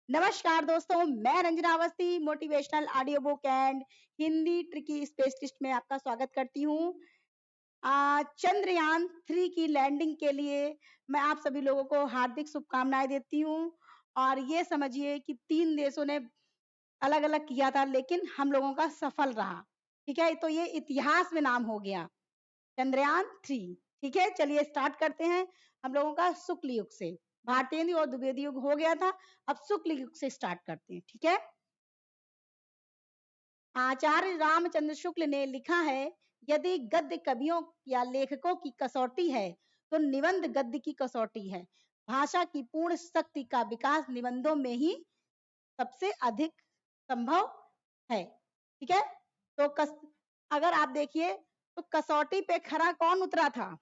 नमस्कार दोस्तों, मैं Ranjana Awasthi motivational audio book and Hindi tricky specialist में आपका स्वागत करती हूँ। चंद्रयान 3 की लैंडिंग के लिए मैं आप सभी लोगों को हार्दिक शुभकामनाएं देती हूँ। और ये समझिए कि 3 देशों ने अलग अलग किया था, लेकिन हम लोगों का सफल रहा। ठीक है, तो ये इतिहास में नाम हो गया चंद्रयान 3। ठीक है, चलिए स्टार्ट करते हैं हम लोगों का शुक्ल युग से। भारतीय युग और द्विवेदी युग हो गया था, अब शुक्ल युग से स्टार्ट करते हैं। ठीक है, आचार्य रामचंद्र शुक्ल ने लिखा है, यदि गद्य कवियों या लेखकों की कसौटी है तो निबंध गद्य की कसौटी है। भाषा की पूर्ण शक्ति का विकास निबंधों में ही सबसे अधिक संभव है। ठीक है, तो अगर आप देखिए तो कसौटी पे खरा कौन उतरा था?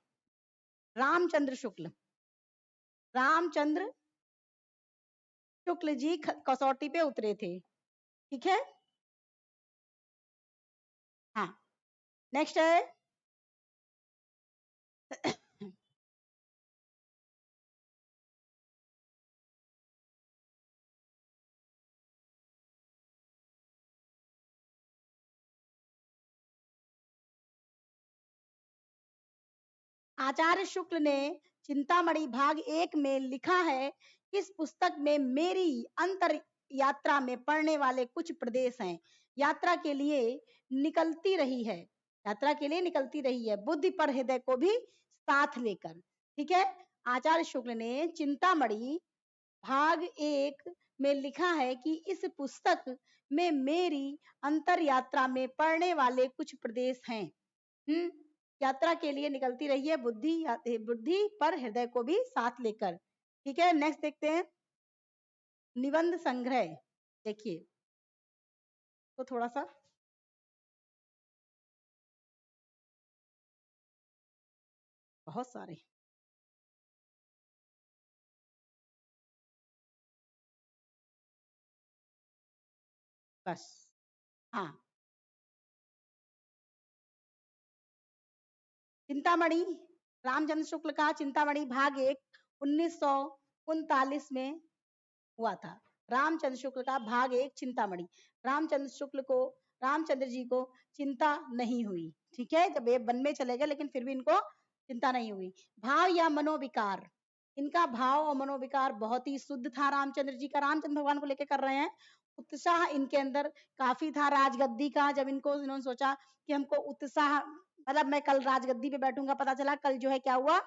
रामचंद्र शुक्ल। रामचंद्र शुक्ल जी कसौटी पे उतरे थे। ठीक है, हाँ। नेक्स्ट है आचार्य शुक्ल ने चिंतामणि भाग 1 में लिखा है, इस पुस्तक में मेरी अंतर यात्रा में पढ़ने वाले कुछ प्रदेश हैं। यात्रा के लिए निकलती रही है, यात्रा के लिए निकलती रही है, बुद्धि पर हृदय को भी साथ लेकर। ठीक है, आचार्य शुक्ल ने चिंतामणि भाग 1 में लिखा है कि इस पुस्तक में मेरी अंतर यात्रा में पढ़ने वाले कुछ प्रदेश हैं। यात्रा के लिए निकलती रही है, बुद्धि पर हृदय को भी साथ लेकर। ठीक है, नेक्स्ट देखते हैं निबंध संग्रह। देखिए तो थोड़ा सा बहुत सारे बस, हाँ। चिंतामणि रामचंद्र शुक्ल का चिंतामणि भाग 1 1939 में हुआ था। रामचंद्र शुक्ल का भाग 1 चिंतामणि। रामचंद्र शुक्ल को, रामचंद्र जी को चिंता नहीं हुई। ठीक है, जब ये वन में चले गए लेकिन फिर भी इनको चिंता नहीं हुई। भाव या मनोविकार, इनका भाव और मनोविकार बहुत ही शुद्ध था रामचंद्र जी का। रामचंद्र भगवान को लेकर कर रहे हैं, उत्साह इनके अंदर काफी था राजगद्दी का। जब इनको इन्होंने सोचा कि हमको उत्साह, मतलब मैं कल राजगद्दी पे बैठूंगा, पता चला कल जो है क्या हुआ,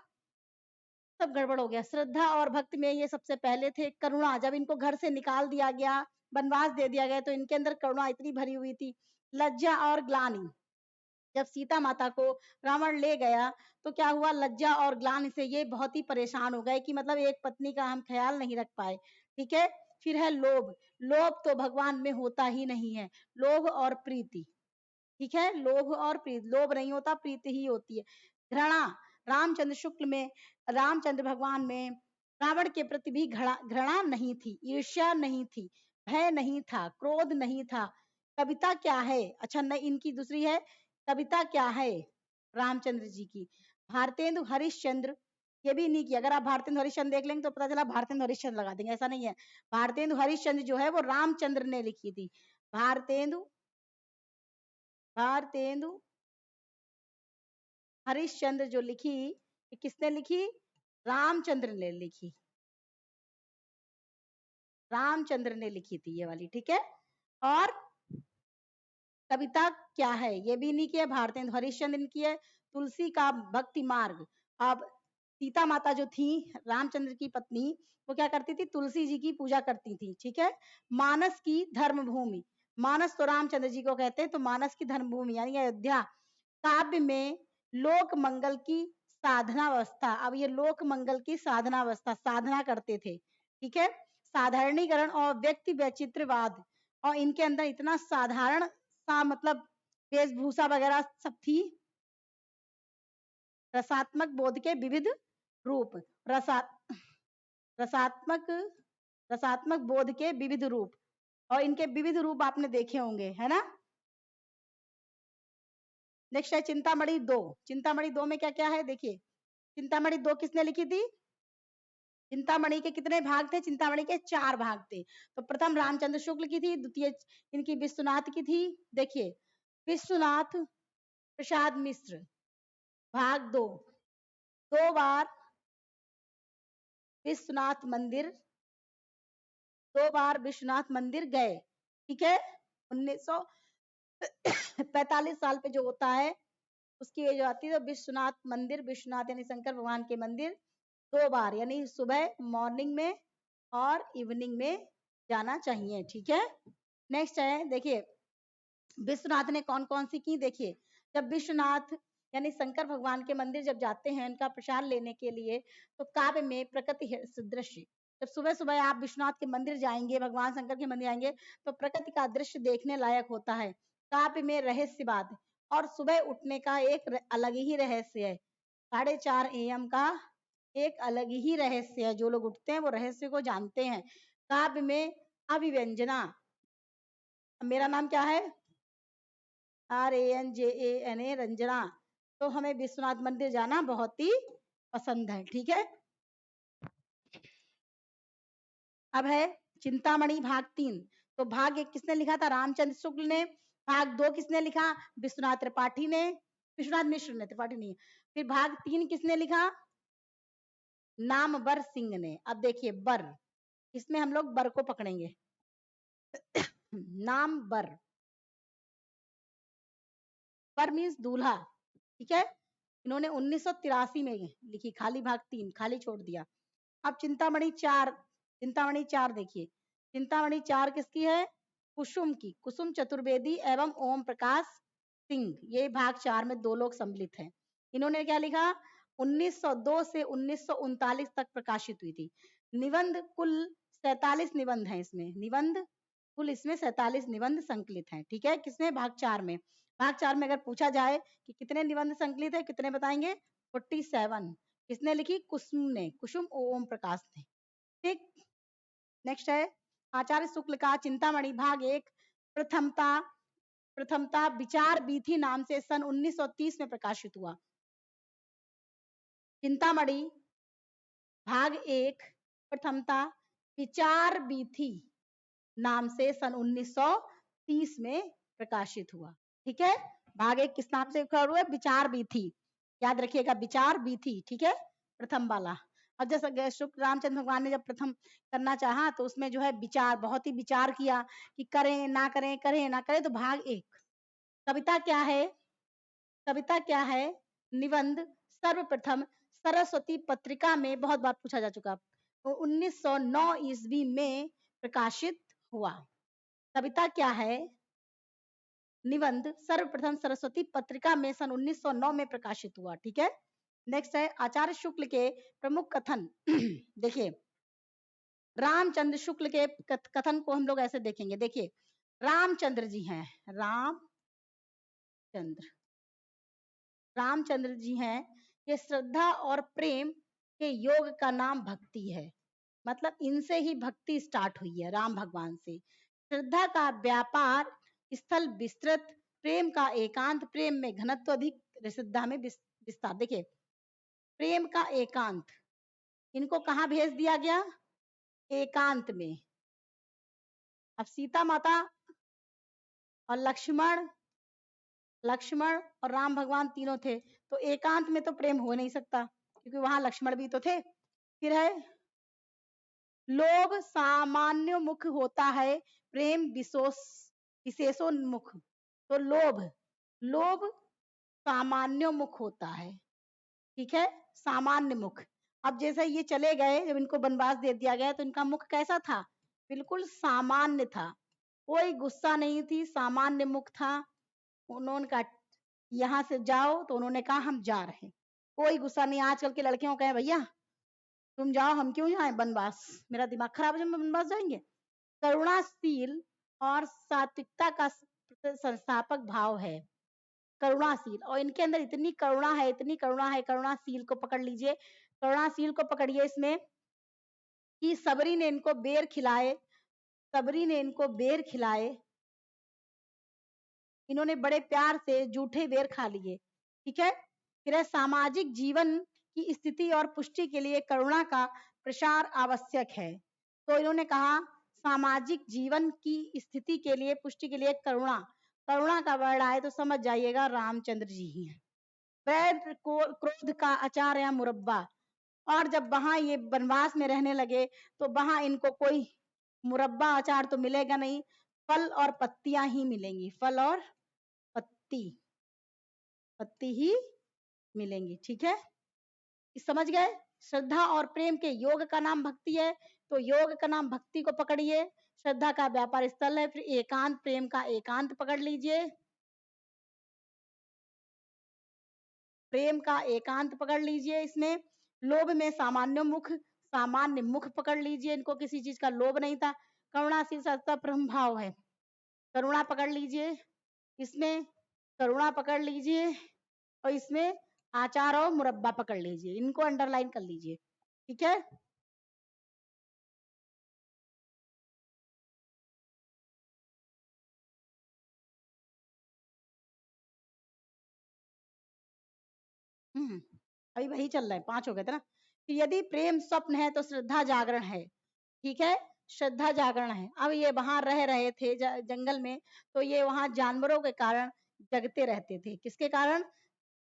सब गड़बड़ हो गया। श्रद्धा और भक्ति में ये सबसे पहले थे। करुणा, जब इनको घर से निकाल दिया गया, वनवास दे दिया गया, तो इनके अंदर करुणा इतनी भरी हुई थी। लज्जा और ग्लानि, जब सीता माता को रावण ले गया तो क्या हुआ, लज्जा और ग्लानि से ये बहुत ही परेशान हो गए कि मतलब एक पत्नी का हम ख्याल नहीं रख पाए। ठीक है, फिर है लोभ। लोभ तो भगवान में होता ही नहीं है। लोभ और प्रीति, ठीक है, लोभ और प्रीति, लोभ नहीं होता, प्रीति ही होती है। घृणा, रामचंद्र शुक्ल में, रामचंद्र भगवान में रावण के प्रति भी घृणा नहीं थी, ईर्ष्या नहीं थी, भय नहीं था, क्रोध नहीं था। कविता क्या है, अच्छा न, इनकी दूसरी है कविता क्या है रामचंद्र जी की, भारतेंदु हरिश्चंद्र। ये भी नहीं किया। अगर आप भारतेंदु हरिश्चंद्र देख लेंगे तो पता चला भारतेंदु हरिश्चंद्र लगा देंगे, ऐसा नहीं है। भारतेंदु हरिश्चंद्र जो है वो रामचंद्र ने लिखी थी। भारतेंदु भारतेंदु हरिश्चंद्र जो लिखी, किसने लिखी? रामचंद्र ने लिखी, रामचंद्र ने लिखी थी ये वाली। ठीक है, और कविता क्या है, ये भी नहीं किया, भारतेंदु हरिश्चंद्र ने की है। तुलसी का भक्ति मार्ग, अब सीता माता जो थी रामचंद्र की पत्नी, वो क्या करती थी, तुलसी जी की पूजा करती थी। ठीक है, मानस की धर्म भूमि, मानस तो रामचंद्र जी को कहते हैं, तो मानस की धर्म भूमि यानी अयोध्या। काव्य में लोक मंगल की साधना अवस्था, अब ये लोक मंगल की साधना अवस्था, साधना करते थे। ठीक है, साधारणीकरण और व्यक्ति वैचित्रवाद, और इनके अंदर इतना साधारण सा मतलब वेशभूषा वगैरह सब थी। रसात्मक बोध के विविध रूप, रसा रसात्मक रसात्मक बोध के विविध रूप, और इनके विविध रूप आपने देखे होंगे, है ना। नेक्स्ट है चिंतामणि 2। चिंतामणि 2 में क्या क्या है देखिए। चिंतामणि 2 किसने लिखी थी? चिंतामणि के कितने भाग थे? चिंतामणि के 4 भाग थे। तो प्रथम रामचंद्र शुक्ल की थी, द्वितीय इनकी विश्वनाथ की थी। देखिए, विश्वनाथ प्रसाद मिश्र भाग 2, 2 बार विश्वनाथ मंदिर, 2 बार विश्वनाथ मंदिर गए। ठीक है, 1945 साल पे जो होता है उसकी एज आती है। तो विश्वनाथ मंदिर, विश्वनाथ यानी शंकर भगवान के मंदिर 2 बार, यानी सुबह मॉर्निंग में और इवनिंग में जाना चाहिए। ठीक है, नेक्स्ट है, देखिए विश्वनाथ ने कौन कौन सी की। देखिए, जब विश्वनाथ यानी शंकर भगवान के मंदिर जब जाते हैं उनका प्रसाद लेने के लिए, तो काव्य में प्रकृति दृश्य, जब सुबह सुबह आप विश्वनाथ के मंदिर जाएंगे, भगवान शंकर के मंदिर आएंगे, तो प्रकृति का दृश्य देखने लायक होता है। काव्य में रहस्यवाद और सुबह उठने का एक अलग ही रहस्य है। 4:30 AM का एक अलग ही रहस्य है। जो लोग उठते हैं वो रहस्य को जानते हैं। काव्य में अभिव्यंजना, मेरा नाम क्या है? RANJANA, रंजना। तो हमें विश्वनाथ मंदिर जाना बहुत ही पसंद है। ठीक है, अब है चिंतामणि भाग 3। तो भाग 1 किसने लिखा था? रामचंद्र शुक्ल ने। भाग 2 किसने लिखा? विश्वनाथ त्रिपाठी ने, विश्वनाथ मिश्र ने, त्रिपाठी नहीं। फिर भाग 3 किसने लिखा? नामवर सिंह ने। अब देखिए बर, इसमें हम लोग बर को पकड़ेंगे। नाम बर, बर मीन्स दूल्हा। ठीक है, इन्होंने 1983 में लिखी, खाली भाग 3 खाली छोड़ दिया। अब चिंतामणि 4, चिंतामणि 4 देखिए, चिंतामणि 4 किसकी है? कुसुम की, कुसुम चतुर्वेदी एवं ओम प्रकाश सिंह। ये भाग 4 में 2 लोग सम्मिलित हैं। इन्होंने क्या लिखा? 1902 से 1939 तक प्रकाशित हुई थी। निबंध कुल 47 निबंध हैं इसमें, निबंध कुल इसमें 47 निबंध संकलित हैं। ठीक है, किसमें? भाग 4 में। भाग 4 में अगर पूछा जाए कि कितने निबंध संकलित है, कितने बताएंगे? 47। किसने लिखी? कुसुम ने, कुसुम ओम प्रकाश ने। ठीक, नेक्स्ट है आचार्य शुक्ल का चिंतामणि भाग 1 प्रथमता, प्रथमता विचार बीथी नाम से सन 1930 में प्रकाशित हुआ। चिंतामणि भाग 1 प्रथमता विचार बीथी नाम से सन 1930 में प्रकाशित हुआ। ठीक है, भाग 1 किस नाम से हुआ? विचार बीथी, याद रखिएगा, विचार बीथी। ठीक है, प्रथम वाला। अब जैसा शुक्र रामचंद्र भगवान ने जब प्रथम करना चाहा तो उसमें जो है विचार, बहुत ही विचार किया कि करें ना करें, करें ना करें। तो भाग 1 कविता क्या है? कविता क्या है? निबंध सर्वप्रथम सरस्वती पत्रिका में बहुत बार पूछा जा चुका, तो 1909 ईस्वी में प्रकाशित हुआ। कविता क्या है? निबंध सर्वप्रथम सरस्वती पत्रिका में सन 1909 में प्रकाशित हुआ। ठीक है, नेक्स्ट है आचार्य शुक्ल के प्रमुख कथन। देखिए, रामचंद्र शुक्ल के कथन को हम लोग ऐसे देखेंगे। देखिए, रामचंद्र जी हैं, रामचंद्र, रामचंद्र जी हैं, ये श्रद्धा और प्रेम के योग का नाम भक्ति है। मतलब इनसे ही भक्ति स्टार्ट हुई है, राम भगवान से। श्रद्धा का व्यापार स्थल विस्तृत, प्रेम का एकांत, प्रेम में घनत्व अधिक, श्रद्धा में विस्तार। देखिए, प्रेम का एकांत, इनको कहाँ भेज दिया गया? एकांत में। अब सीता माता और लक्ष्मण, लक्ष्मण और राम भगवान तीनों थे, तो एकांत में तो प्रेम हो नहीं सकता क्योंकि वहां लक्ष्मण भी तो थे। फिर है लोभ सामान्योन्मुख होता है, प्रेम विशेषोन्मुख। तो लोभ, लोभ सामान्योन्मुख होता है। ठीक है, सामान्य मुख। अब जैसे ये चले गए, जब इनको वनवास दे दिया गया तो इनका मुख कैसा था? बिल्कुल सामान्य था, कोई गुस्सा नहीं थी, सामान्य मुख था। उन्होंने कहा यहाँ से जाओ, तो उन्होंने कहा हम जा रहे हैं, कोई गुस्सा नहीं। आजकल के लड़कियों को कहे भैया तुम जाओ, हम क्यों जाए वनवास, मेरा दिमाग खराब है, हम वनवास जाएंगे। करुणाशील और सात्विकता का संस्थापक भाव है, करुणाशील। और इनके अंदर इतनी करुणा है, इतनी करुणा है। करुणाशील को पकड़ लीजिए, करुणाशील को पकड़िए इसमें कि सबरी ने इनको बेर खिलाए, सबरी ने इनको बेर खिलाए, इन्होंने बड़े प्यार से जूठे बेर खा लिए। ठीक है, फिर है सामाजिक जीवन की स्थिति और पुष्टि के लिए करुणा का प्रसार आवश्यक है। तो इन्होंने कहा सामाजिक जीवन की स्थिति के लिए पुष्टि के लिए करुणा, करुणा का वर्ड आए तो समझ जाइएगा रामचंद्र जी ही हैं। वैर क्रोध का अचार या मुरब्बा, और जब वहां ये वनवास में रहने लगे तो वहां इनको कोई मुरब्बा अचार तो मिलेगा नहीं, फल और पत्तियां ही मिलेंगी, फल और पत्ती, पत्ती ही मिलेंगी। ठीक है, समझ गए। श्रद्धा और प्रेम के योग का नाम भक्ति है, तो योग का नाम भक्ति को पकड़िए। श्रद्धा का व्यापार स्थल है, फिर एकांत, प्रेम का एकांत पकड़ लीजिए, प्रेम का एकांत पकड़ लीजिए। इसमें लोभ में सामान्य मुख, सामान्य मुख पकड़ लीजिए, इनको किसी चीज का लोभ नहीं था। करुणाशील सत्ता ब्रह्म भाव है, करुणा पकड़ लीजिए, इसमें करुणा पकड़ लीजिए, और इसमें आचार और मुरब्बा पकड़ लीजिए, इनको अंडरलाइन कर लीजिए। ठीक है, अभी वही चल रहा है, 5 हो गए थे ना। कि यदि प्रेम स्वप्न है तो श्रद्धा जागरण है। ठीक है, श्रद्धा जागरण है। अब ये वहां रह रहे थे जंगल में, तो ये वहां जानवरों के कारण जगते रहते थे। किसके कारण?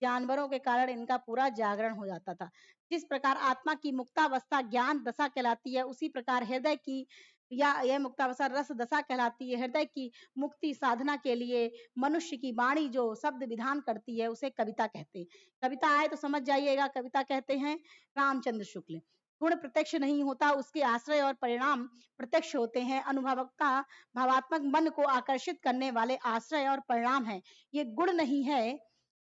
जानवरों के कारण इनका पूरा जागरण हो जाता था। जिस प्रकार आत्मा की मुक्तावस्था ज्ञान दशा कहलाती है, उसी प्रकार हृदय की या यह मुक्तावस्था रस दशा कहलाती है। हृदय की मुक्ति साधना के लिए मनुष्य की वाणी जो शब्द विधान करती है, उसे कविता कहते हैं। कविता आए तो समझ जाइएगा, कविता कहते हैं रामचंद्र शुक्ल। गुण प्रत्यक्ष नहीं होता, उसके आश्रय और परिणाम प्रत्यक्ष होते हैं। अनुभवता भावात्मक मन को आकर्षित करने वाले आश्रय और परिणाम है। ये गुण नहीं है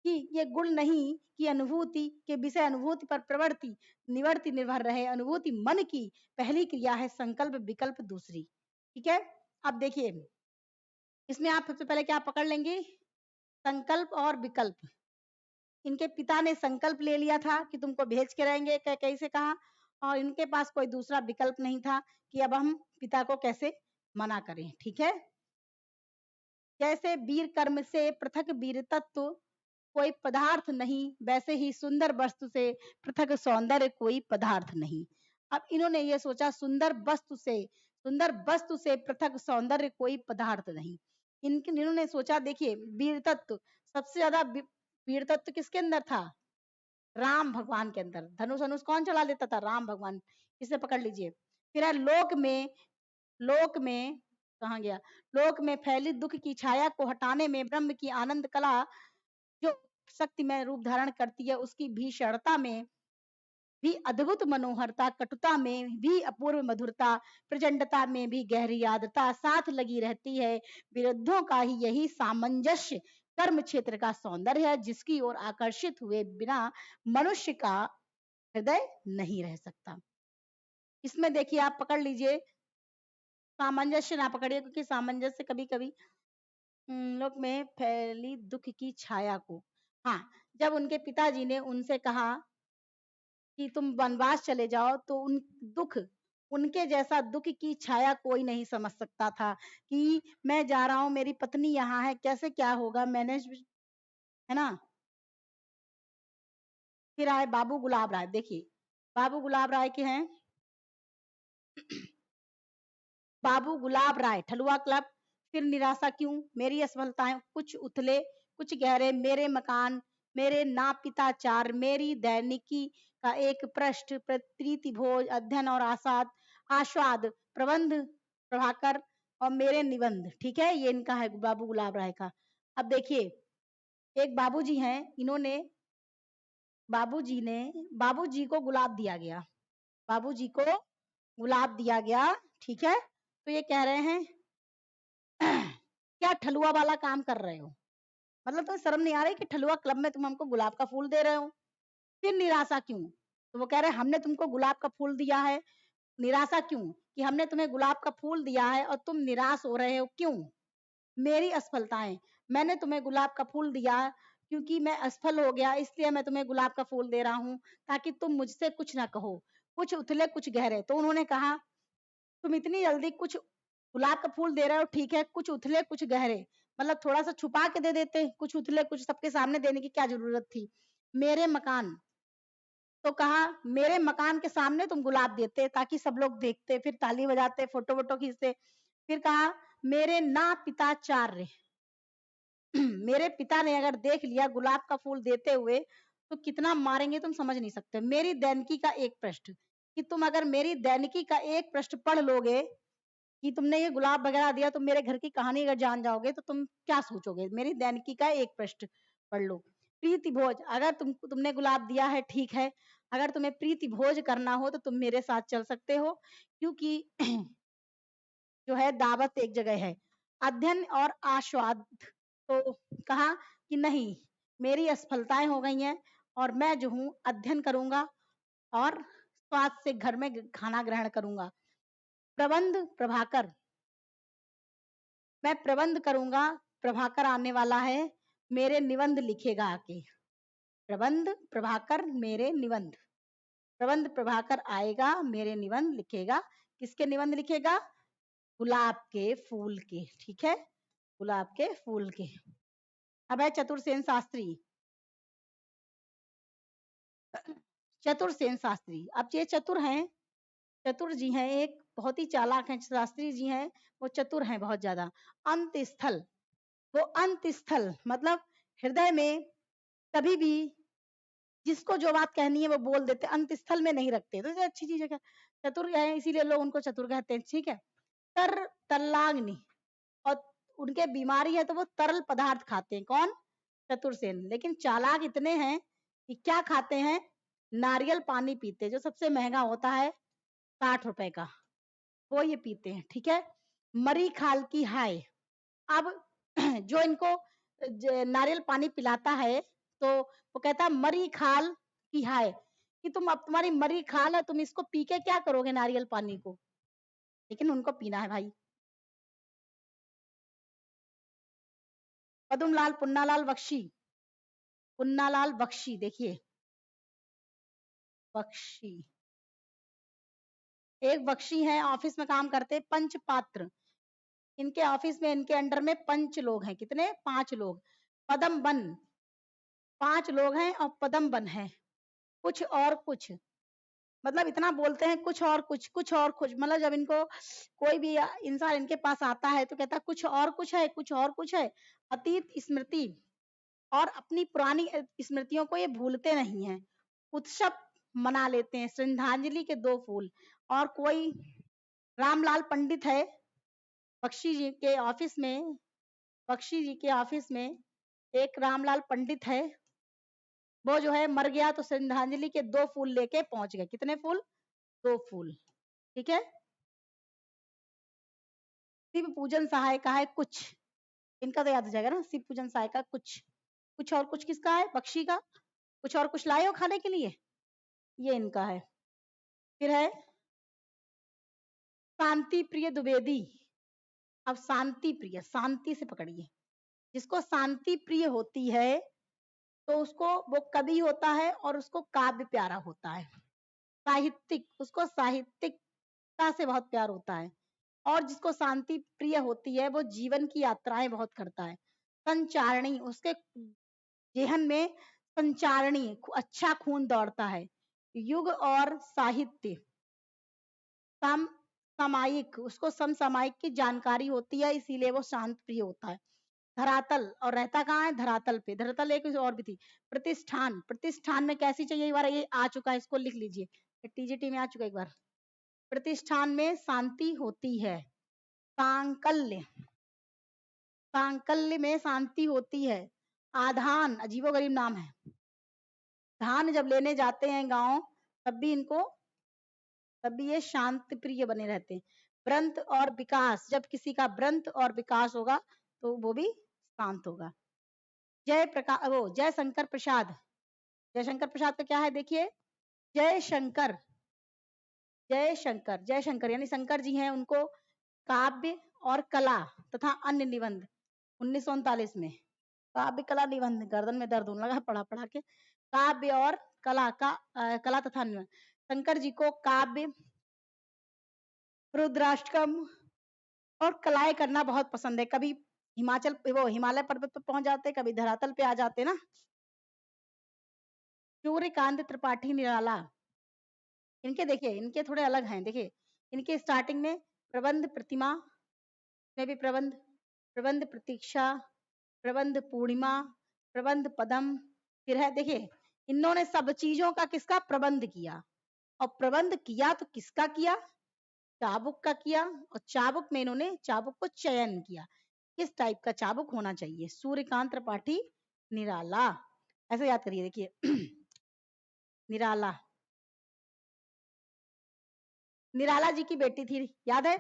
कि ये गुण नहीं कि अनुभूति के विषय अनुभूति पर प्रवृत्ति निवर्ति निर्भर रहे। अनुभूति मन की पहली क्रिया है, संकल्प विकल्प दूसरी। ठीक है, अब देखिए इसमें आप सबसे पहले क्या पकड़ लेंगे? संकल्प और विकल्प। इनके पिता ने संकल्प ले लिया था कि तुमको भेज के रहेंगे, कैसे कहा, और इनके पास कोई दूसरा विकल्प नहीं था कि अब हम पिता को कैसे मना करें। ठीक है, जैसे वीर कर्म से पृथक वीर तत्व कोई पदार्थ नहीं, वैसे ही सुंदर वस्तु से पृथक सौंदर्य कोई पदार्थ नहीं। अब इन्होंने ये सोचा सुंदर वस्तु से पृथक सौंदर्य कोई पदार्थ नहीं। इन्होंने सोचा, देखिए वीर तत्व, सबसे ज्यादा वीर तत्व किसके अंदर था? राम भगवान के अंदर। धनुष धनुष कौन चला लेता था? राम भगवान। इसे पकड़ लीजिए। फिर है लोक में कहा गया, लोक में फैली दुख की छाया को हटाने में ब्रह्म की आनंद कला जो शक्तिमय रूप धारण करती है, उसकी भीषणता में भी अद्भुत मनोहरता, कटुता में भी अपूर्व मधुरता, प्रचंडता में भी गहरी आर्द्रता साथ लगी रहती है। विरुद्धों का ही यही सामंजस्य कर्म क्षेत्र का सौंदर्य है, जिसकी ओर आकर्षित हुए बिना मनुष्य का हृदय नहीं रह सकता। इसमें देखिए आप पकड़ लीजिए, सामंजस्य ना पकड़िए, क्योंकि सामंजस्य कभी कभी लोक में फैली दुख की छाया को, हाँ, जब उनके पिताजी ने उनसे कहा कि तुम वनवास चले जाओ, तो उन दुख, उनके जैसा दुख की छाया कोई नहीं समझ सकता था कि मैं जा रहा हूं, मेरी पत्नी यहाँ है, कैसे क्या होगा मैनेज, है ना। फिर आए बाबू गुलाब राय। देखिए बाबू गुलाब राय के हैं बाबू गुलाब राय, ठलुआ क्लब। फिर निराशा क्यों, मेरी असफलताएं कुछ उथले कुछ गहरे, मेरे मकान, मेरे नापिताचार, मेरी दैनिकी का एक पृष्ठ, प्रीति भोज, अध्ययन और आस्वाद, प्रबंध प्रभाकर, और मेरे निबंध। ठीक है, ये इनका है बाबू गुलाब राय का। अब देखिए एक बाबूजी हैं, इन्होंने बाबूजी को गुलाब दिया गया, बाबूजी को गुलाब दिया गया। ठीक है, तो ये कह रहे हैं क्या ठलुआ वाला काम कर रहे हो, मतलब तुम्हें शर्म नहीं आ रही कि ठलुआ क्लब में तुम हमको गुलाब का फूल दे रहे हो। फिर निराशा क्यों, तो वो कह रहे हैं हमने तुमको गुलाब का फूल दिया है, निराशा क्यों कि हमने तुम्हें गुलाब का फूल दिया है और तुम निराश हो रहे हो, क्यों? मेरी असफलताएं, मैंने तुम्हें गुलाब का फूल दिया क्योंकि मैं असफल हो गया, इसलिए मैं तुम्हें गुलाब का फूल दे रहा हूँ, ताकि तुम मुझसे कुछ ना कहो, कुछ उथले कुछ गहरे। तो उन्होंने कहा तुम इतनी जल्दी कुछ गुलाब का फूल दे रहे हो, ठीक है, कुछ उथले कुछ गहरे, मतलब थोड़ा सा छुपा के दे देते, कुछ उथले कुछ सबके सामने देने की क्या जरूरत थी। मेरे मकान, तो कहा मेरे मकान के सामने तुम गुलाब देते ताकि सब लोग देखते, फिर ताली बजाते, फोटो वोटो खींचते। फिर कहा मेरे ना पिता चार्य मेरे पिता ने अगर देख लिया गुलाब का फूल देते हुए तो कितना मारेंगे तुम समझ नहीं सकते। मेरी दैनिकी का एक पृष्ठ, कि तुम अगर मेरी दैनिकी का एक पृष्ठ पढ़ लोगे कि तुमने ये गुलाब वगैरह दिया, तुम मेरे घर की कहानी अगर जान जाओगे तो तुम क्या सोचोगे। मेरी दैनिकी का एक पृष्ठ पढ़ लो। प्रीति भोज, अगर तुमने गुलाब दिया है ठीक है, अगर तुम्हें प्रीति भोज करना हो तो तुम मेरे साथ चल सकते हो, क्योंकि जो है दावत एक जगह है। अध्ययन और आस्वाद, तो कहा कि नहीं, मेरी असफलताएं हो गई हैं और मैं जो हूँ अध्ययन करूंगा और स्वाद से घर में खाना ग्रहण करूंगा। प्रबंध प्रभाकर, मैं प्रबंध करूंगा, प्रभाकर आने वाला है, मेरे निबंध लिखेगा आके। प्रबंध प्रभाकर मेरे निबंध, प्रबंध प्रभाकर आएगा मेरे निबंध लिखेगा। किसके निबंध लिखेगा? गुलाब के फूल के, ठीक है, गुलाब के फूल के। अब है चतुर्सेन शास्त्री। चतुर्सेन शास्त्री, अब ये चतुर हैं, चतुर जी हैं, एक बहुत ही चालाक हैं शास्त्री जी हैं, वो चतुर हैं बहुत ज्यादा। अंत स्थल, वो अंत स्थल मतलब हृदय में कभी भी जिसको जो बात कहनी है वो बोल देते, अंत स्थल में नहीं रखते, तो ये अच्छी चीज है। चतुर है इसीलिए लोग उनको चतुर कहते हैं, ठीक है। तल्लाग्नि, और उनके बीमारी है तो वो तरल पदार्थ खाते हैं, कौन? चतुर्सेन। लेकिन चालाक इतने हैं कि क्या खाते हैं? नारियल पानी पीते, जो सबसे महंगा होता है 60 रुपए का, वो ये पीते हैं, ठीक है। मरी खाल की हाय, अब जो इनको नारियल पानी पिलाता है तो वो कहता है मरी खाल की हाय, कि तुम, अब तुम्हारी मरी खाल है, तुम इसको पी के क्या करोगे नारियल पानी को, लेकिन उनको पीना है भाई। पदुमलाल पुन्नालाल बख्शी, पुन्नालाल बख्शी, देखिए बख्शी, एक बख्शी है, ऑफिस में काम करते, पंच पात्र, इनके ऑफिस में इनके अंडर में पंच लोग हैं, कितने? 5 लोग। पदम बन, 5 लोग हैं और पदम बन है। कुछ और कुछ, मतलब इतना बोलते हैं कुछ और कुछ, कुछ और कुछ, मतलब जब इनको कोई भी इंसान इनके पास आता है तो कहता है कुछ और कुछ है, कुछ और कुछ है। अतीत स्मृति और अपनी पुरानी स्मृतियों को ये भूलते नहीं हैं। उत्सव मना लेते हैं, श्रद्धांजलि के 2 फूल। और कोई रामलाल पंडित है बख्शी जी के ऑफिस में, बख्शी जी के ऑफिस में एक रामलाल पंडित है, वो जो है मर गया तो श्रद्धांजलि के 2 फूल लेके पहुंच गए। कितने फूल? 2 फूल, ठीक है। शिव पूजन सहाय का है कुछ, इनका तो याद हो जाएगा ना, शिव पूजन सहाय का कुछ। कुछ और कुछ किसका है? बख्शी का। कुछ और कुछ लाए हो खाने के लिए, ये इनका है। फिर है शांति प्रिय द्विवेदी। अब शांति प्रिय, शांति से पकड़िए, जिसको शांति प्रिय होती है तो उसको वो कवि होता है और उसको काव्य प्यारा होता है, साहित्यिक, उसको साहित्यिकता से बहुत प्यार होता है। और जिसको शांति प्रिय होती है वो जीवन की यात्राएं बहुत करता है। संचारणी, उसके जेहन में संचारणी, अच्छा खून दौड़ता है। युग और साहित्य, सम सामायिक, उसको समसामयिक की जानकारी होती है, इसीलिए वो शांत प्रिय होता है। धरातल, और रहता कहाँ है? धरातल पे। धरातल एक और भी थी। प्रतिष्ठान, प्रतिष्ठान में कैसी चाहिए, एक बार ये आ चुका है, इसको लिख लीजिए, टीजीटी में आ चुका है एक बार। प्रतिष्ठान में शांति होती है। सांकल्य, सांकल्य में शांति होती है। आधान, अजीबोगरीब नाम है। धान जब लेने जाते हैं गांव, तब भी इनको, तब भी ये शांति प्रिय बने रहते हैं। व्रंत और विकास, जब किसी का व्रंत और विकास होगा तो वो भी शांत होगा। जय प्रकाश, वो जय शंकर प्रसाद, जय शंकर प्रसाद का क्या है देखिए, जय शंकर, जय शंकर, जय शंकर यानी शंकर जी हैं, उनको काव्य और कला तथा अन्य निबंध 1939 में, काव्य कला निबंध, गर्दन में दर्द होने लगा पढ़ा पढ़ा के। काव्य और कला का कला तथा निबंध, शंकर जी को काव्य, रुद्राष्टकम और कलाएं करना बहुत पसंद है। कभी हिमाचल, वो हिमालय पर्वत पर पहुंच जाते, कभी धरातल पे आ जाते ना। सूर्यकांत त्रिपाठी निराला, इनके देखिए, इनके थोड़े अलग हैं। देखिए, इनके स्टार्टिंग में प्रबंध प्रतिमा में भी प्रबंध, प्रबंध प्रतीक्षा, प्रबंध पूर्णिमा, प्रबंध पदम, फिर है देखिए, इन्होंने सब चीजों का किसका प्रबंध किया, और प्रबंध किया तो किसका किया, चाबुक का किया, और चाबुक में इन्होंने चाबुक को चयन किया, किस टाइप का चाबुक होना चाहिए, सूर्यकांत त्रिपाठी निराला, ऐसे याद करिए। देखिए निराला, निराला जी की बेटी थी, याद है,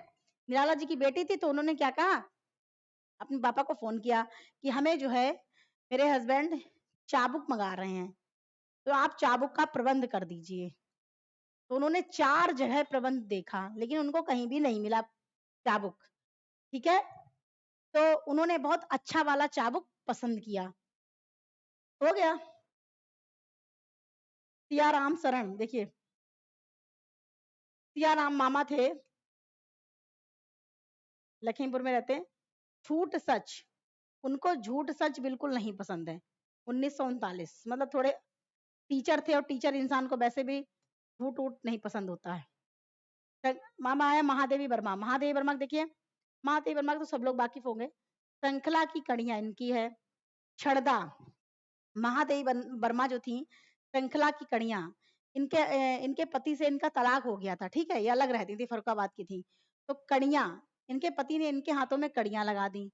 निराला जी की बेटी थी, तो उन्होंने क्या कहा, अपने पापा को फोन किया कि हमें जो है मेरे हस्बैंड चाबुक मंगा रहे हैं, तो आप चाबुक का प्रबंध कर दीजिए। तो उन्होंने 4 जगह प्रबंध देखा, लेकिन उनको कहीं भी नहीं मिला चाबुक, ठीक है। तो उन्होंने बहुत अच्छा वाला चाबुक पसंद किया, हो गया। सियाराम शरण, देखिए सियाराम मामा थे, लखीमपुर में रहते हैं, झूठ सच, उनको झूठ सच बिल्कुल नहीं पसंद है। 1939, मतलब थोड़े टीचर थे, और टीचर इंसान को वैसे भी झूठ वूठ नहीं पसंद होता है। मामा है महादेवी वर्मा, महादेवी वर्मा देखिए, महादेवी वर्मा तो सब लोग वाकिफ होंगे। श्रृंखला की कड़ियां इनकी है, छड़दा, महादेवी वर्मा जो थी, श्रृंखला की कड़ियां, इनके पति से इनका तलाक हो गया था, ठीक है, ये अलग रहती थी, फरुखाबाद की थी। तो कड़ियां, इनके पति ने इनके हाथों में कड़ियां लगा दी,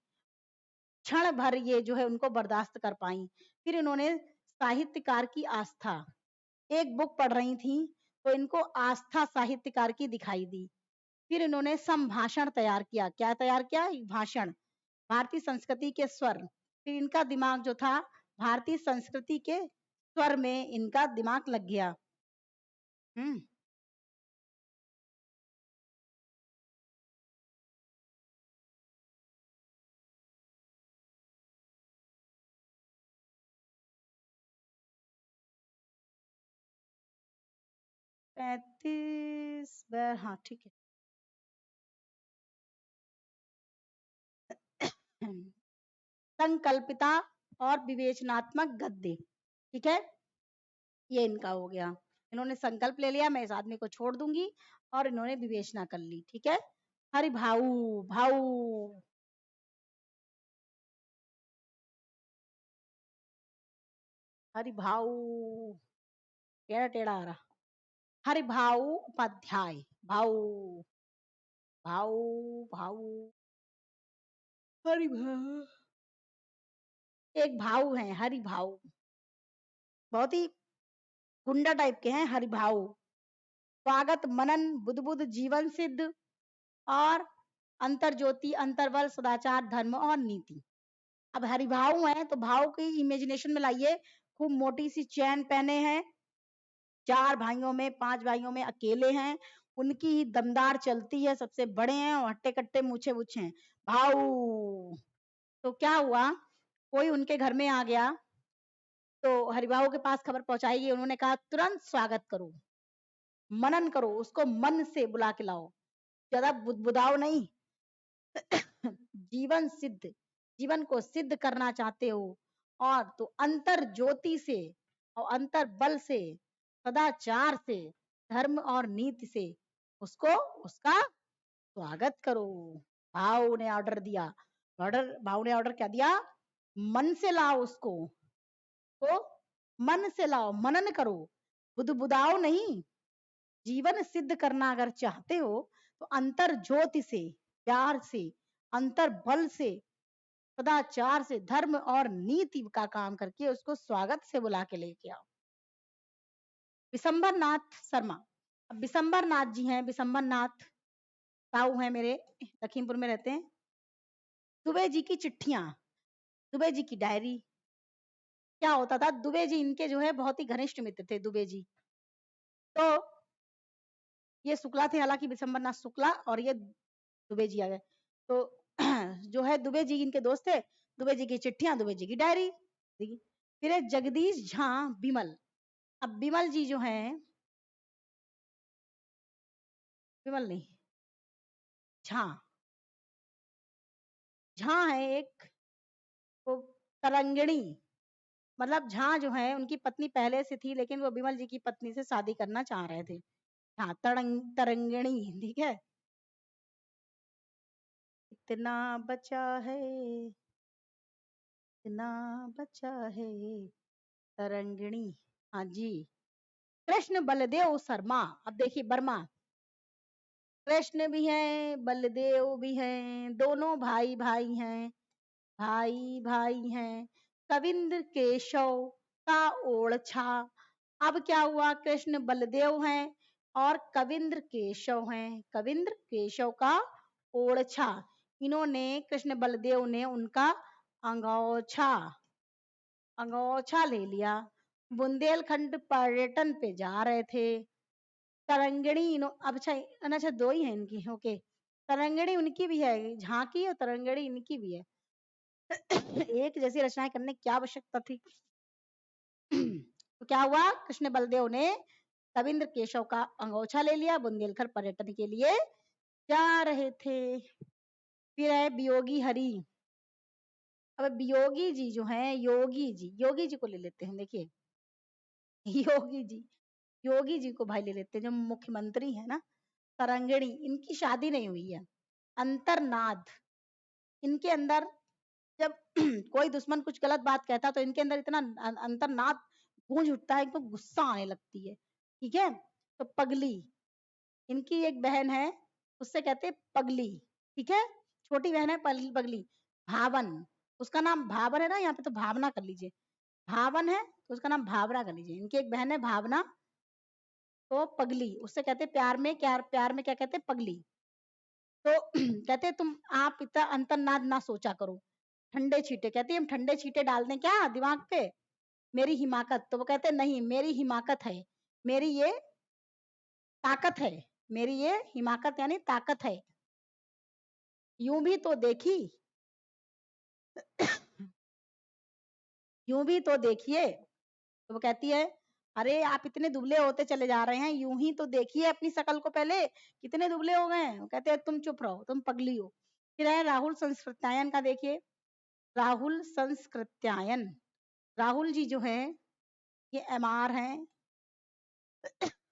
क्षण भर ये जो है उनको बर्दाश्त कर पाई। फिर इन्होंने साहित्यकार की आस्था, एक बुक पढ़ रही थी, तो इनको आस्था साहित्यकार की दिखाई दी। फिर इन्होंने संभाषण तैयार किया, क्या तैयार किया, भाषण, भारतीय संस्कृति के स्वर। फिर इनका दिमाग जो था भारतीय संस्कृति के स्वर में इनका दिमाग लग गया। हम्म 35 बार, हाँ ठीक है। संकल्पिता और विवेचनात्मक गद्य, ठीक है, ये इनका हो गया। इन्होंने संकल्प ले लिया मैं इस आदमी को छोड़ दूंगी, और इन्होंने विवेचना कर ली, ठीक है। हरि भाऊ, भाऊ, हरि भाऊ, टेढ़ा टेढ़ा आ रहा, हरि भाऊ उपाध्याय, भाऊ, भाऊ, भाऊ, हरि भाऊ, एक भाऊ है हरि भाऊ, बहुत ही गुंडा टाइप के हैं हरि भाऊ। स्वागत, मनन, बुद्ध बुद्ध, जीवन सिद्ध, और अंतर ज्योति, अंतर्बल, सदाचार, धर्म और नीति। अब हरिभाव है तो भाव की इमेजिनेशन में लाइए, खूब मोटी सी चैन पहने हैं, 4 भाइयों में 5 भाइयों में अकेले हैं, उनकी ही दमदार चलती है, सबसे बड़े हैं और हट्टे कट्टे मूछे वूछे हैं, भाऊ। तो क्या हुआ, कोई उनके घर में आ गया, तो हरिभाव के पास खबर पहुंचाई, उन्होंने कहा तुरंत स्वागत करो, मनन करो, उसको मन से बुला के लाओ, ज्यादा बुदबुदाओ नहीं। जीवन सिद्ध, जीवन को सिद्ध करना चाहते हो, और तो अंतर ज्योति से, और अंतर बल से, सदाचार से, धर्म और नीति से उसको, उसका स्वागत करो। भाव ने ऑर्डर दिया, भाव ने ऑर्डर क्या दिया, मन से लाओ उसको, तो मन से लाओ, मनन करो, बुदबुदाओ नहीं। जीवन सिद्ध करना अगर चाहते हो, तो अंतर ज्योति से, प्यार से, अंतर बल से, सदाचार से, धर्म और नीति का काम करके उसको स्वागत से बुला के लेके आओ। विशंबर नाथ शर्मा, अब विशंबर नाथ जी हैं, विशंबर नाथ ताऊ हैं मेरे, लखीमपुर में रहते हैं। दुबे जी की चिट्ठियां, दुबे जी की डायरी, क्या होता था, दुबे जी इनके जो है बहुत ही घनिष्ठ मित्र थे दुबे जी। तो ये शुक्ला थे, हालांकि विशंबर नाथ शुक्ला, और ये दुबे जी आ गए। तो जो है दुबे जी इनके दोस्त थे, दुबे जी की चिट्ठियां, दुबे जी की डायरी। फिर है जगदीश झा बिमल, अब बिमल जी जो हैं, बिमल नहीं, झा, झा है एक, वो तरंगिणी, मतलब झा जो है उनकी पत्नी पहले से थी, लेकिन वो बिमल जी की पत्नी से शादी करना चाह रहे थे। हाँ, तरंगिणी, ठीक है। इतना बचा है, इतना बचा है, तरंगिणी। हाँ जी। कृष्ण बलदेव शर्मा। अब देखिए वर्मा, कृष्ण भी हैं बलदेव भी हैं, दोनों भाई भाई हैं, भाई भाई हैं। कविंद्र केशव का ओरछा। अब क्या हुआ, कृष्ण बलदेव हैं और कविंद्र केशव हैं, कविंद्र केशव का ओरछा। इन्होंने, कृष्ण बलदेव ने उनका अंगोछा, अंगोछा ले लिया। बुंदेलखंड पर्यटन पे जा रहे थे। तरंगिणी अब अच्छा, अच्छा दो ही है इनकी, ओके। तरंगिणी उनकी भी है, झांकी और तरंगिणी इनकी भी है। एक जैसी रचनाएं करने की क्या आवश्यकता थी। तो क्या हुआ, कृष्ण बलदेव ने कविंद्र केशव का अंगोछा ले लिया, बुंदेलखंड पर्यटन के लिए जा रहे थे। फिर है वियोगी हरि। अब वियोगी जी जो है, योगी जी, योगी जी को ले लेते हैं। देखिए योगी जी, योगी जी को भाई ले लेते हैं, जो मुख्यमंत्री है ना। तरंगिणी, इनकी शादी नहीं हुई है। अंतर्नाद, इनके अंदर जब कोई दुश्मन कुछ गलत बात कहता तो इनके अंदर इतना अंतर्नाद गूंज उठता है, इनको गुस्सा आने लगती है, ठीक है। तो पगली, इनकी एक बहन है, उससे कहते हैं पगली, ठीक है। छोटी बहन है पगली। भावन, उसका नाम भावन है ना, यहाँ पे तो भावना कर लीजिए। भावन है तो उसका नाम भावना कर लीजिए। इनकी एक बहन है भावना, तो पगली, उससे कहते हैं प्यार में, क्या प्यार में क्या कहते हैं, पगली। तो कहते तुम, आप इतना अंतर्नाद ना सोचा करो, ठंडे छींटे, कहती हम ठंडे छींटे डाल दें क्या दिमाग पे, मेरी हिमाकत। तो वो कहते नहीं, मेरी हिमाकत है, मेरी ये ताकत है, मेरी ये हिमाकत यानी ताकत है। यूं भी तो देखी, यूं भी तो देखिए। तो वो कहती है अरे आप इतने दुबले होते चले जा रहे हैं, यूं ही तो देखिए अपनी शकल को पहले, कितने दुबले हो गए हैं। वो कहते हैं तुम चुप रहो, तुम पगली हो। फिर है राहुल संस्कृत्यायन का, देखिए राहुल संस्कृत्यायन। राहुल जी जो है ये एमआर हैं,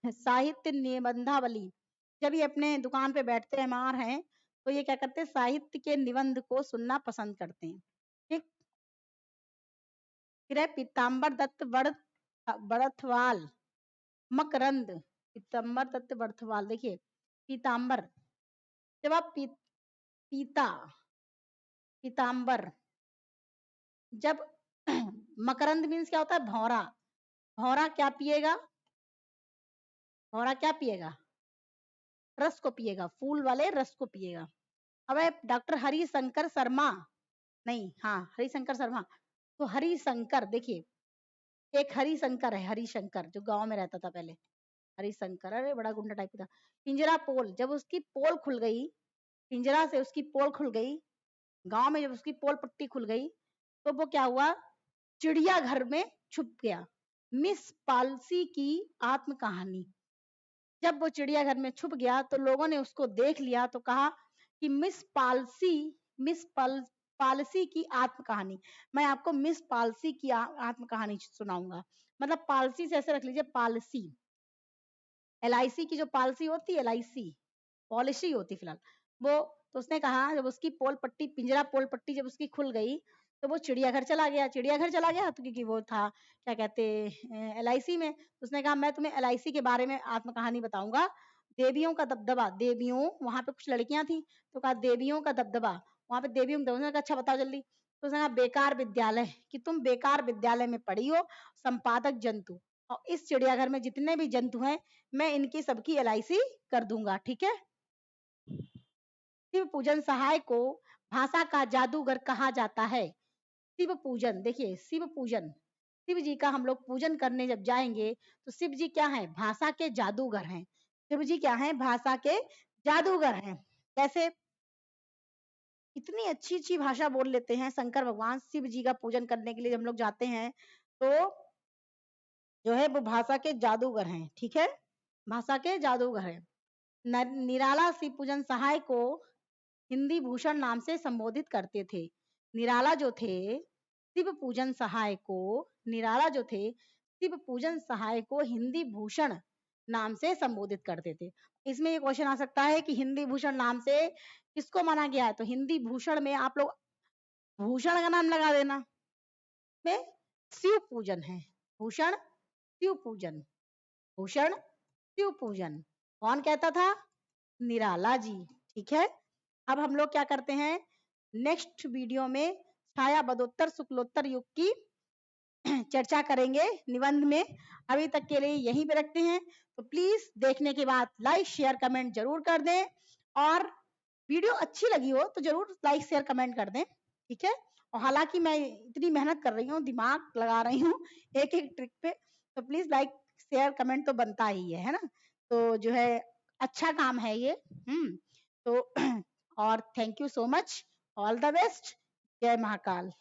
साहित्य निबंधावली। जब ये अपने दुकान पे बैठते हैं, एमआर हैं, तो ये क्या करते हैं, साहित्य के निबंध को सुनना पसंद करते हैं, ठीक। फिर है पीताम्बर दत्त बड़थवाल, मकरंद। पीताम्बर दत्त बड़थवाल, देखिए पीताम्बर, जब आप पीता, पीताम्बर, जब मकरंद मीन्स क्या होता है, भौरा। भौरा क्या पिएगा, भौरा क्या पिएगा, रस को पिएगा, फूल वाले रस को पिएगा। अब डॉक्टर हरिशंकर शर्मा, नहीं हाँ हरिशंकर शर्मा। तो हरिशंकर, देखिए एक हरिशंकर है, हरिशंकर जो गांव में रहता था पहले। हरिशंकर, अरे बड़ा गुंडा टाइप का था। पिंजरा पोल, जब उसकी पोल खुल गई, पिंजरा से उसकी पोल खुल गई, गांव में जब उसकी पोल पट्टी खुल गई, तो वो क्या हुआ, चिड़ियाघर में छुप गया। मिस पालसी की आत्म कहानी। जब वो चिड़ियाघर में छुप गया तो लोगों ने उसको देख लिया, तो कहा कि मिस पालसी, पालसी की आत्म कहानी। मैं आपको मिस पालसी की आत्म कहानी सुनाऊंगा। मतलब पालसी से ऐसे रख लीजिए, पालसी, एलआईसी की जो पॉलिसी होती है, एलआईसी पॉलिसी होती फिलहाल वो। तो उसने कहा जब उसकी पोल पट्टी, पिंजरा पोल पट्टी जब उसकी खुल गई, तो वो चिड़ियाघर चला गया। चिड़ियाघर चला गया तो क्योंकि वो था क्या कहते एलआईसी में। तो उसने कहा मैं तुम्हें एलआईसी के बारे में आत्म कहानी बताऊंगा। देवियों का दबदबा, देवियों, वहां पे कुछ लड़कियां थी, तो कहा देवियों का दबदबा, वहां पे देवियों का दबदबा। अच्छा बताओ जल्दी। तो उसने कहा बेकार विद्यालय, कि तुम बेकार विद्यालय में पढ़ी हो, संपादक जंतु, और इस चिड़ियाघर में जितने भी जंतु हैं मैं इनकी सबकी एलआईसी कर दूंगा, ठीक है। शिव पूजन सहाय को भाषा का जादूगर कहा जाता है। शिव पूजन, देखिए शिव पूजन, शिव जी का हम लोग पूजन करने जब जाएंगे तो शिव जी क्या है, भाषा के जादूगर हैं। शिव जी क्या है, भाषा के जादूगर हैं। कैसे, इतनी अच्छी अच्छी भाषा बोल लेते हैं शंकर भगवान। शिव जी का पूजन करने के लिए हम लोग जाते हैं तो जो है वो भाषा के जादूगर हैं, ठीक है, भाषा के जादूगर हैं। निराला शिव पूजन सहाय को हिंदी भूषण नाम से संबोधित करते थे। निराला जो थे शिव पूजन सहाय को, निराला जो थे शिव पूजन सहाय को हिंदी भूषण नाम से संबोधित करते थे। इसमें ये क्वेश्चन आ सकता है कि हिंदी भूषण नाम से किसको माना गया है, तो हिंदी भूषण में आप लोग भूषण का नाम लगा देना, में शिव पूजन है, भूषण शिव पूजन, भूषण शिव पूजन। कौन कहता था? निराला जी। ठीक है, अब हम लोग क्या करते हैं, नेक्स्ट वीडियो में छायाबदोत्तर शुक्लोत्तर युग की चर्चा करेंगे निबंध में। अभी तक के लिए यहीं पे रखते हैं। तो प्लीज देखने के बाद लाइक शेयर कमेंट जरूर कर दें, और वीडियो अच्छी लगी हो तो जरूर लाइक शेयर कमेंट कर दें। ठीक है, और हालांकि मैं इतनी मेहनत कर रही हूँ, दिमाग लगा रही हूँ एक एक ट्रिक पे, तो प्लीज लाइक शेयर कमेंट तो बनता ही है ना। तो जो है अच्छा काम है ये। तो और thank you so much, all the best, जय महाकाल।